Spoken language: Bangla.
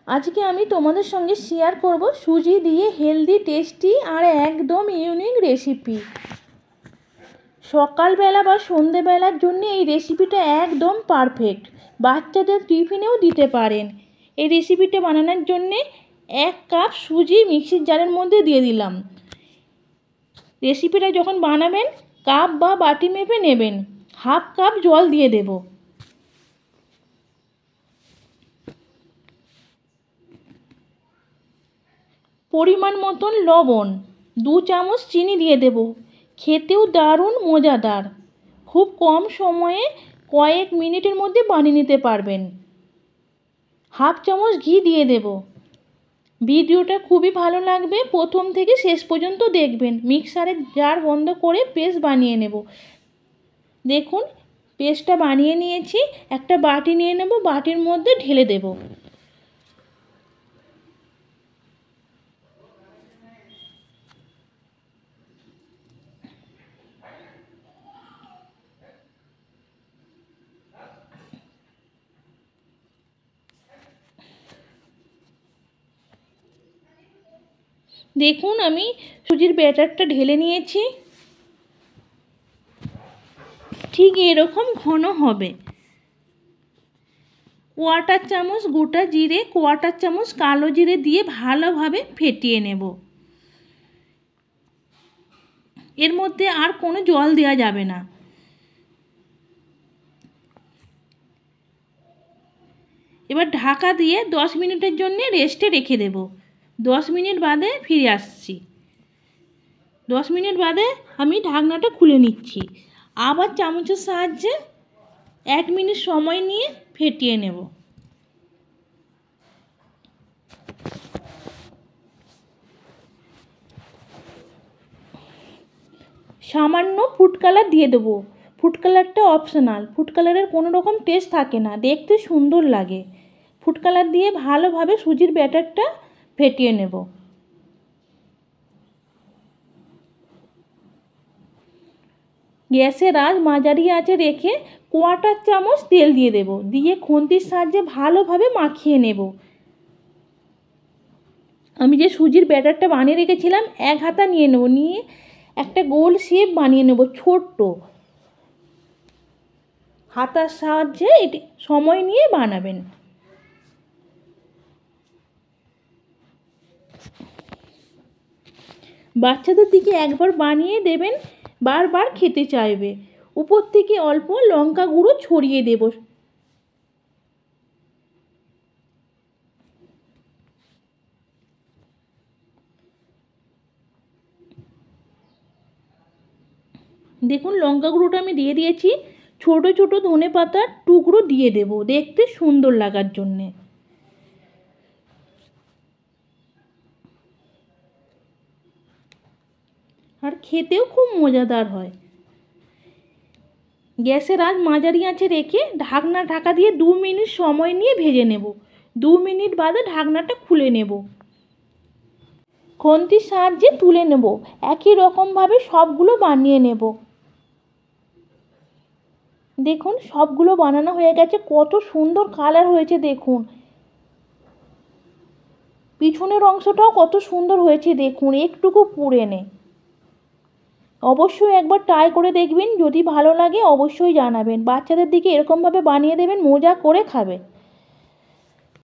আজকে আমি তোমাদের সঙ্গে শেয়ার করব সুজি দিয়ে হেলদি টেস্টি আর একদম ইউনিক রেসিপি। সকালবেলা বা সন্ধেবেলার জন্য এই রেসিপিটা একদম পারফেক্ট। বাচ্চাদের টিফিনেও দিতে পারেন। এই রেসিপিটা বানানোর জন্যে 1 কাপ সুজি মিক্সির জারের মধ্যে দিয়ে দিলাম। রেসিপিটা যখন বানাবেন কাপ বা বাটি মেপে নেবেন। 1/2 কাপ জল দিয়ে দেব। পরিমাণ মতন লবণ, 2 চামচ চিনি দিয়ে দেব। খেতেও দারুণ মজাদার। খুব কম সময়ে কয়েক মিনিটের মধ্যে বানিয়ে নিতে পারবেন। 1/2 চামচ ঘি দিয়ে দেব। ভিডিওটা খুবই ভালো লাগবে, প্রথম থেকে শেষ পর্যন্ত দেখবেন। মিক্সারের জার বন্ধ করে পেস্ট বানিয়ে নেব। দেখুন পেস্টটা বানিয়ে নিয়েছি। একটা বাটি নিয়ে নেব, বাটির মধ্যে ঢেলে দেব। দেখুন আমি সুজির ব্যাটারটা ঢেলে নিয়েছি। ঠিক এরকম ঘন হবে। 1/4 চামচ গোটা জিরে, 1/4 চামচ কালো জিরে দিয়ে ভালোভাবে ফেটিয়ে নেব। এর মধ্যে আর কোনো জল দেওয়া যাবে না। এবার ঢাকা দিয়ে 10 মিনিটের জন্য রেস্টে রেখে দেব। 10 মিনিট বাদে ফিরে আসছি। 10 মিনিট বাদে আমি ঢাকনাটা খুলে নিচ্ছি। আবার চামচের সাহায্যে 1 মিনিট সময় নিয়ে ফেটিয়ে নেব। সামান্য ফুড কালার দিয়ে দেবো। ফুড কালারটা অপশনাল। ফুড কালারের কোনো রকম টেস্ট থাকে না, দেখতে সুন্দর লাগে। ফুড কালার দিয়ে ভালোভাবে সুজির ব্যাটারটা ফেটিয়ে নেব। গ্যাসের আঁচ মাঝারি আঁচে রেখে 1/4 চামচ তেল দিয়ে দেব। দিয়ে খুন্তির সাহায্যে ভালোভাবে মাখিয়ে নেব। আমি যে সুজির ব্যাটারটা বানিয়ে রেখেছিলাম 1 হাতা নিয়ে নেব। নিয়ে একটা গোল শেপ বানিয়ে নেব ছোট্ট। হাতার সাহায্যে এটি সময় নিয়ে বানাবেন। বাচ্চাদের দিকে একবার বানিয়ে দেবেন, বারবার খেতে চাইবে। উপর থেকে অল্প লঙ্কা গুঁড়ো ছড়িয়ে দেব। দেখুন লঙ্কা গুঁড়োটা আমি দিয়ে দিয়েছি। ছোট ছোট ধনেপাতার টুকরো দিয়ে দেব দেখতে সুন্দর লাগার জন্যে। আর খেতেও খুব মজাদার হয়। গ্যাসের আঁচ মাঝারি আঁচে রেখে ঢাকা দিয়ে 2 মিনিট সময় নিয়ে ভেজে নেব। 2 মিনিট বাদে ঢাকনাটা খুলে নেব। খুন্তির সাহায্যে তুলে নেব। একই রকমভাবে সবগুলো বানিয়ে নেব। দেখুন সবগুলো বানানো হয়ে গেছে। কত সুন্দর কালার হয়েছে দেখুন। পিছনের অংশটাও কত সুন্দর হয়েছে দেখুন, একটুকু পুড়ে নেই। অবশ্যই একবার ট্রাই করে দেখবেন। যদি ভালো লাগে অবশ্যই জানাবেন। বাচ্চাদের দিকে এরকমভাবে বানিয়ে দেবেন, মজা করে খাবে।